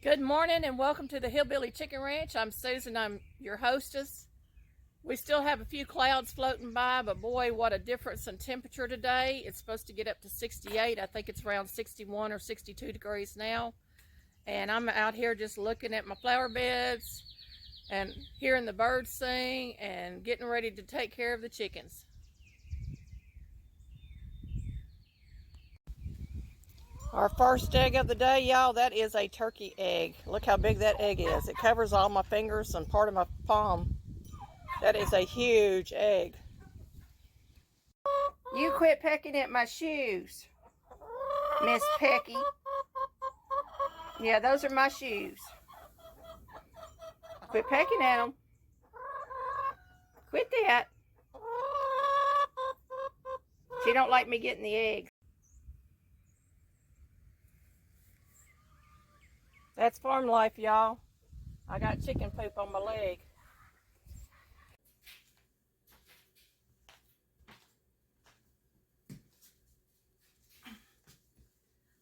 Good morning and welcome to the Hillbilly Chicken Ranch. I'm Susan, I'm your hostess. We still have a few clouds floating by, but boy, what a difference in temperature today. It's supposed to get up to 68. I think it's around 61 or 62 degrees now. And I'm out here just looking at my flower beds and hearing the birds sing and getting ready to take care of the chickens. Our first egg of the day, y'all, that is a turkey egg. Look how big that egg is. It covers all my fingers and part of my palm. That is a huge egg. You quit pecking at my shoes, Miss Pecky. Yeah, those are my shoes. Quit pecking at them. Quit that. She don't like me getting the eggs. That's farm life, y'all. I got chicken poop on my leg.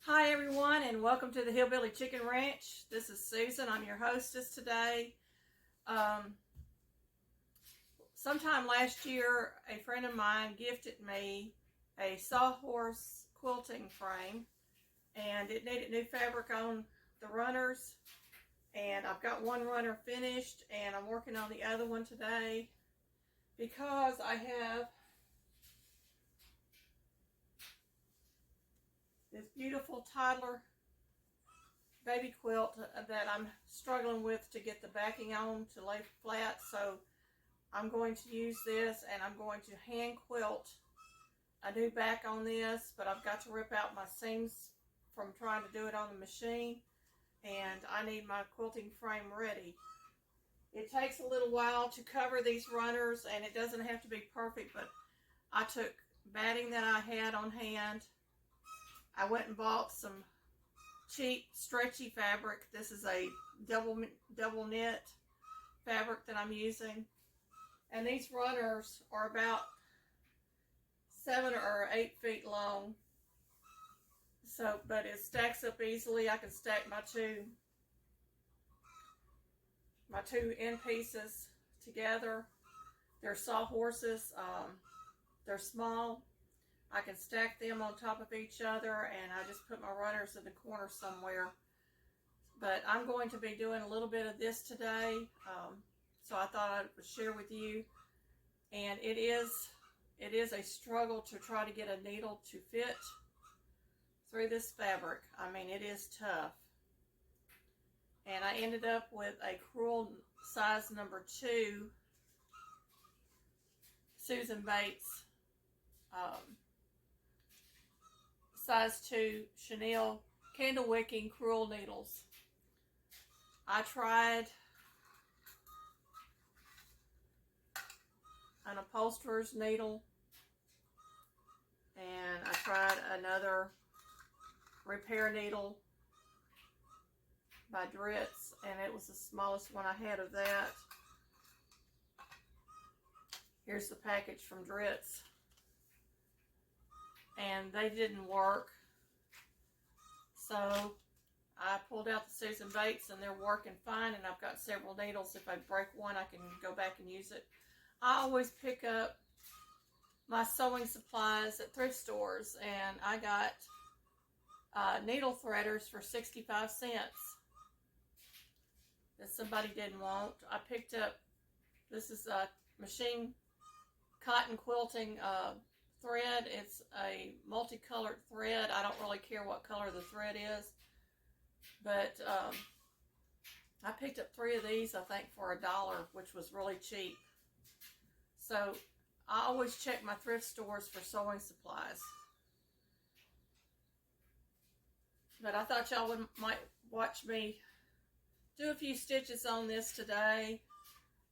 Hi everyone, and welcome to the Hillbilly Chicken Ranch. This is Susan. I'm your hostess today. Sometime last year, a friend of mine gifted me a sawhorse quilting frame, and it needed new fabric on the runners, and I've got one runner finished and I'm working on the other one today because I have this beautiful toddler baby quilt that I'm struggling with to get the backing on to lay flat. So I'm going to use this and I'm going to hand quilt a new back on this, but I've got to rip out my seams from trying to do it on the machine, and I need my quilting frame ready. It takes a little while to cover these runners, and it doesn't have to be perfect, but I took batting that I had on hand. I went and bought some cheap stretchy fabric. This is a double knit fabric that I'm using, and these runners are about 7 or 8 feet long. So, but it stacks up easily. I can stack my two end pieces together. They're sawhorses. They're small. I can stack them on top of each other, and I just put my runners in the corner somewhere. But I'm going to be doing a little bit of this today, so I thought I would share with you. And it is a struggle to try to get a needle to fit through this fabric. I mean, it is tough. And I ended up with a crewel size number 2 Susan Bates size 2 chenille candle wicking crewel needles. I tried an upholsterer's needle, and I tried another repair needle by Dritz, and it was the smallest one I had of that. Here's the package from Dritz, and they didn't work. So I pulled out the Susan Bates, and they're working fine, and I've got several needles. If I break one, I can go back and use it. I always pick up my sewing supplies at thrift stores, and I got needle threaders for 65 cents that somebody didn't want. I picked up, this is a machine cotton quilting thread. It's a multicolored thread. I don't really care what color the thread is, but I picked up 3 of these, I think, for $1, which was really cheap. So I always check my thrift stores for sewing supplies. But I thought y'all might watch me do a few stitches on this today.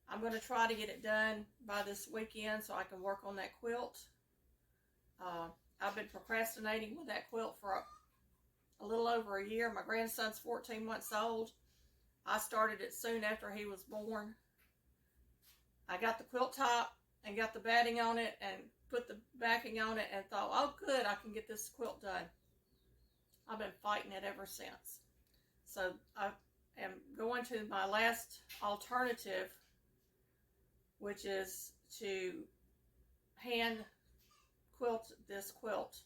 I'm going to try to get it done by this weekend so I can work on that quilt. I've been procrastinating with that quilt for a little over a year. My grandson's 14 months old. I started it soon after he was born. I got the quilt top and got the batting on it and put the backing on it and thought, oh good, I can get this quilt done. I've been fighting it ever since. So I am going to my last alternative, which is to hand quilt this quilt.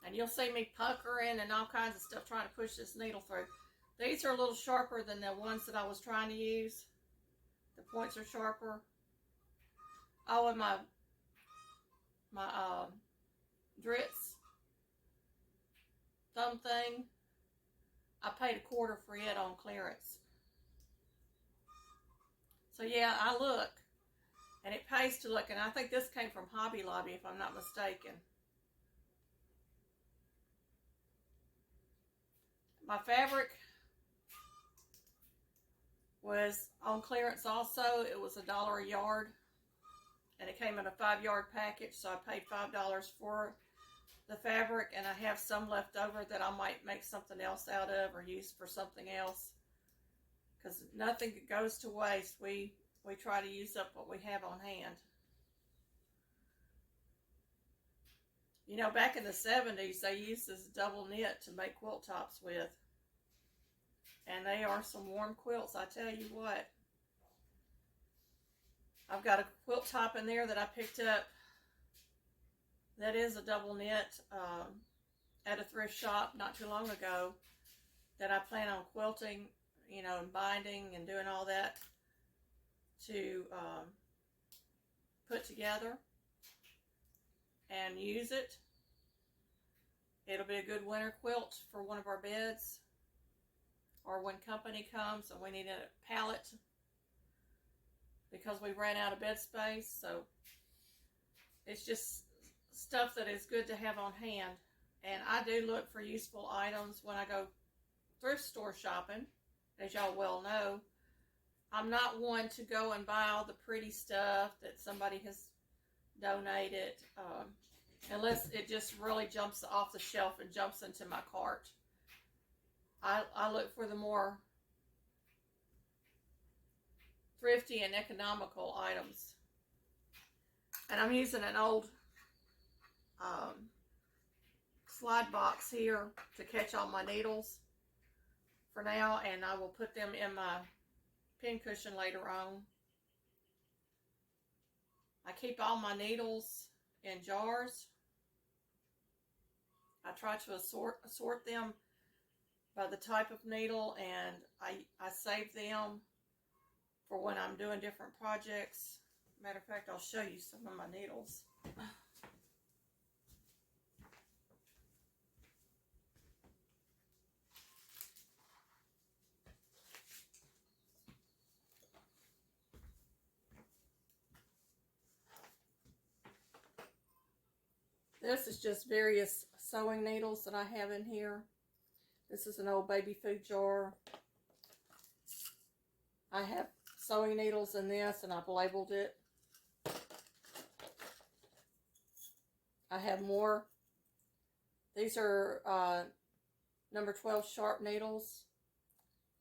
And you'll see me puckering and all kinds of stuff trying to push this needle through. These are a little sharper than the ones that I was trying to use. The points are sharper. Oh, and my Dritz thumb thing, I paid $1/4 for it on clearance. So yeah, I look, and it pays to look, and I think this came from Hobby Lobby if I'm not mistaken. My fabric was on clearance also. It was $1 a yard, and it came in a 5-yard package, so I paid $5 for the fabric, and I have some left over that I might make something else out of or use for something else, because nothing goes to waste. We try to use up what we have on hand. You know, back in the 70s, they used this double knit to make quilt tops with. And they are some warm quilts, I tell you what. I've got a quilt top in there that I picked up that is a double knit at a thrift shop not too long ago, that I plan on quilting, you know, and binding and doing all that to put together and use it. It'll be a good winter quilt for one of our beds, or when company comes and we need a pallet because we ran out of bed space. So it's just stuff that is good to have on hand. And I do look for useful items when I go thrift store shopping. As y'all well know, I'm not one to go and buy all the pretty stuff that somebody has donated, unless it just really jumps off the shelf and jumps into my cart. I look for the more thrifty and economical items. And I'm using an old slide box here to catch all my needles for now, and I will put them in my pin cushion later on. I keep all my needles in jars. I try to assort them by the type of needle, and I save them for when I'm doing different projects. Matter of fact, I'll show you some of my needles. This is just various sewing needles that I have in here. This is an old baby food jar. I have sewing needles in this, and I've labeled it. I have more. These are number 12 sharp needles,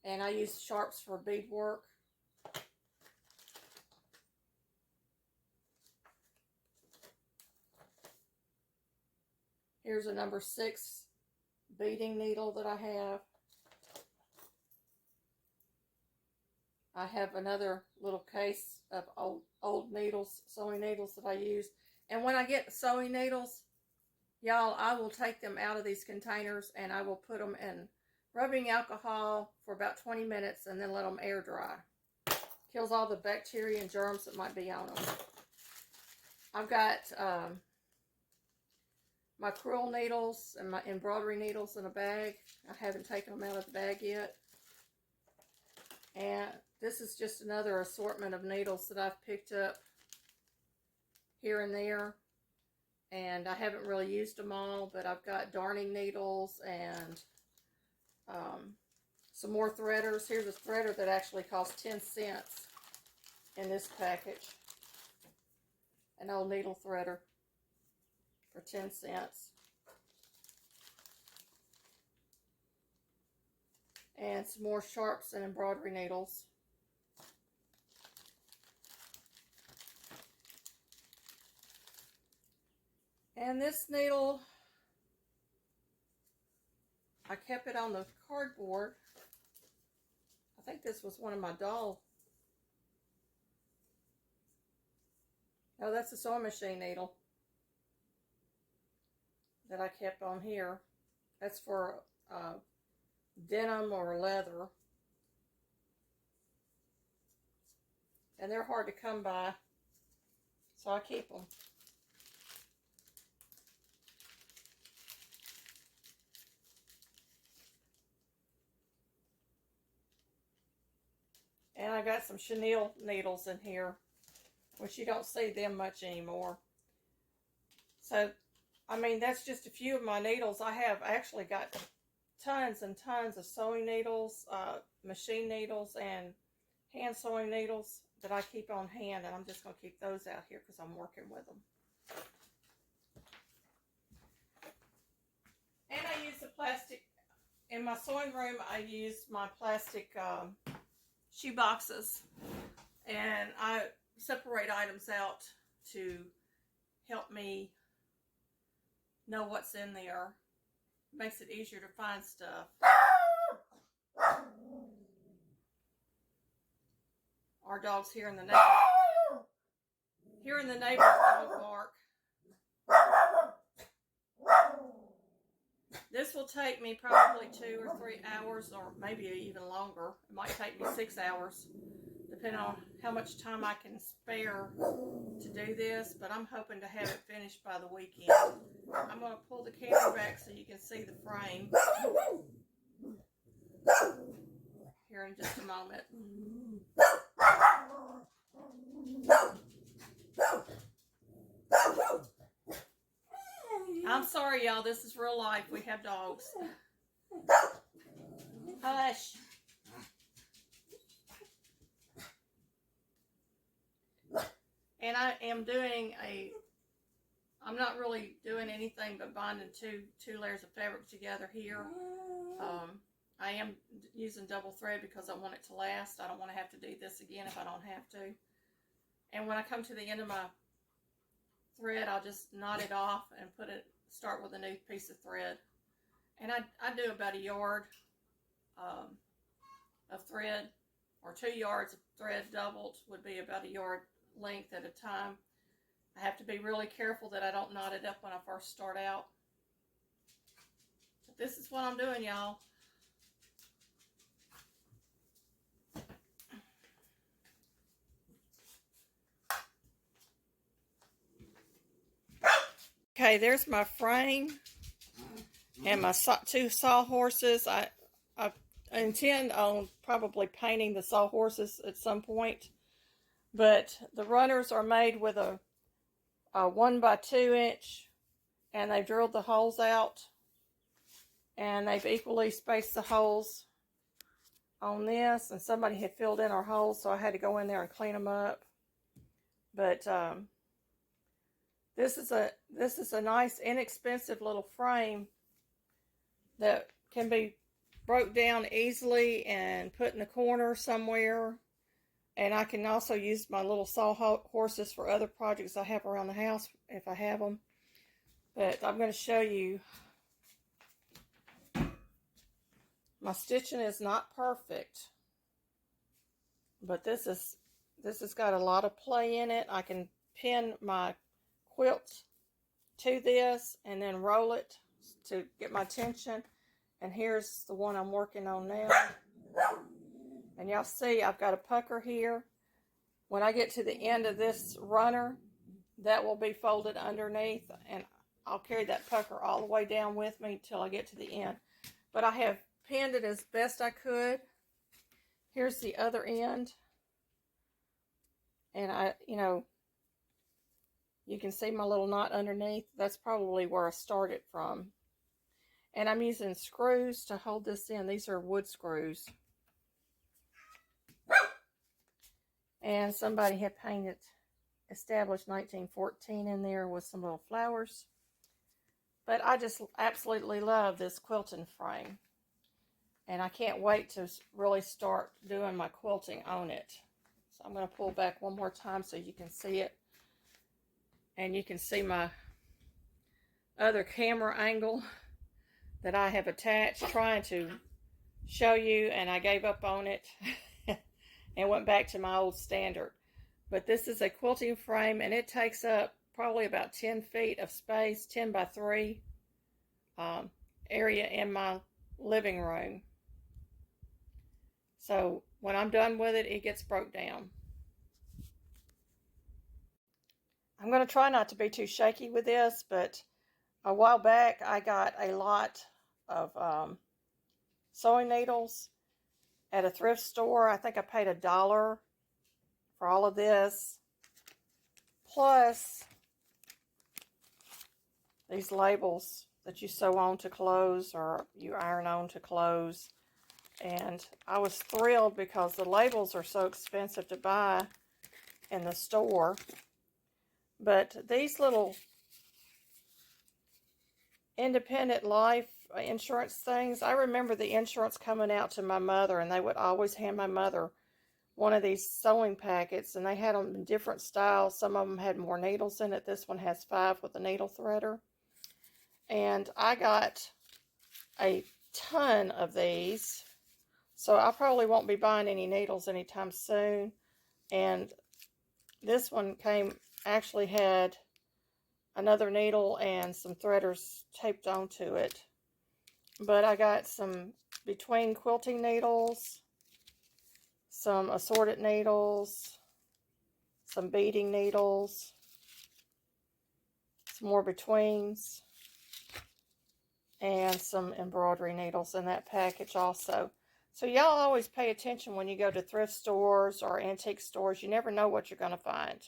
and I use sharps for beadwork. Here's a number 6 beading needle that I have. I have another little case of old needles, sewing needles that I use. And when I get sewing needles, y'all, I will take them out of these containers and I will put them in rubbing alcohol for about 20 minutes and then let them air dry. Kills all the bacteria and germs that might be on them. I've got my crewel needles and my embroidery needles in a bag. I haven't taken them out of the bag yet. And this is just another assortment of needles that I've picked up here and there. And I haven't really used them all, but I've got darning needles and some more threaders. Here's a threader that actually cost 10 cents in this package. An old needle threader for 10 cents. And some more sharps and embroidery needles. And this needle I kept it on the cardboard. I think this was one of my doll. Oh, that's a sewing machine needle that I kept on here. That's for denim or leather. And they're hard to come by, so I keep them. And I got some chenille needles in here, which you don't see them much anymore. So, I mean, that's just a few of my needles. I have actually got tons and tons of sewing needles, machine needles, and hand sewing needles that I keep on hand, and I'm just going to keep those out here because I'm working with them. And I use the plastic, in my sewing room, I use my plastic shoe boxes, and I separate items out to help me know what's in there. Makes it easier to find stuff. Our dog's here in the neighbor's dog bark. This will take me probably 2 or 3 hours, or maybe even longer. It might take me 6 hours, depending on how much time I can spare to do this, but I'm hoping to have it finished by the weekend. I'm going to pull the camera back so you can see the frame here in just a moment. I'm sorry, y'all. This is real life. We have dogs. Hush. And I am doing I'm not really doing anything but bonding two layers of fabric together here. I am using double thread because I want it to last. I don't want to have to do this again if I don't have to. And when I come to the end of my thread, I'll just knot it off and start with a new piece of thread. And I do about a yard of thread, or 2 yards of thread doubled would be about a yard length at a time. I have to be really careful that I don't knot it up when I first start out. But this is what I'm doing, y'all. Okay, there's my frame and my 2 sawhorses. I intend on probably painting the sawhorses at some point, but the runners are made with a 1x2 inch, and they've drilled the holes out, and they've equally spaced the holes on this, and somebody had filled in our holes, so I had to go in there and clean them up. But this is a nice, inexpensive little frame that can be broke down easily and put in the corner somewhere. And I can also use my little sawhorses for other projects I have around the house if I have them. But I'm going to show you. My stitching is not perfect, but this has got a lot of play in it. I can pin my quilt to this and then roll it to get my tension. And here's the one I'm working on now. And y'all see I've got a pucker here. When I get to the end of this runner, that will be folded underneath, and I'll carry that pucker all the way down with me till I get to the end. But I have pinned it as best I could. Here's the other end. And you can see my little knot underneath. That's probably where I started from. And I'm using screws to hold this in. These are wood screws. And somebody had painted established 1914 in there with some little flowers. But I just absolutely love this quilting frame. And I can't wait to really start doing my quilting on it. So I'm going to pull back one more time so you can see it. And you can see my other camera angle that I have attached, trying to show you, and I gave up on it and went back to my old standard. But this is a quilting frame, and it takes up probably about 10 feet of space, 10 by 3 area in my living room. So when I'm done with it, it gets broke down. I'm going to try not to be too shaky with this, but a while back I got a lot of sewing needles at a thrift store. I think I paid $1 for all of this, plus these labels that you sew on to clothes or you iron on to clothes. And I was thrilled because the labels are so expensive to buy in the store. But these little independent life insurance things, I remember the insurance coming out to my mother, and they would always hand my mother one of these sewing packets, and they had them in different styles. Some of them had more needles in it. This one has 5 with a needle threader. And I got a ton of these, so I probably won't be buying any needles anytime soon. And this one actually had another needle and some threaders taped onto it. But I got some between quilting needles, some assorted needles, some beading needles, some more betweens, and some embroidery needles in that package also. So y'all always pay attention when you go to thrift stores or antique stores. You never know what you're going to find.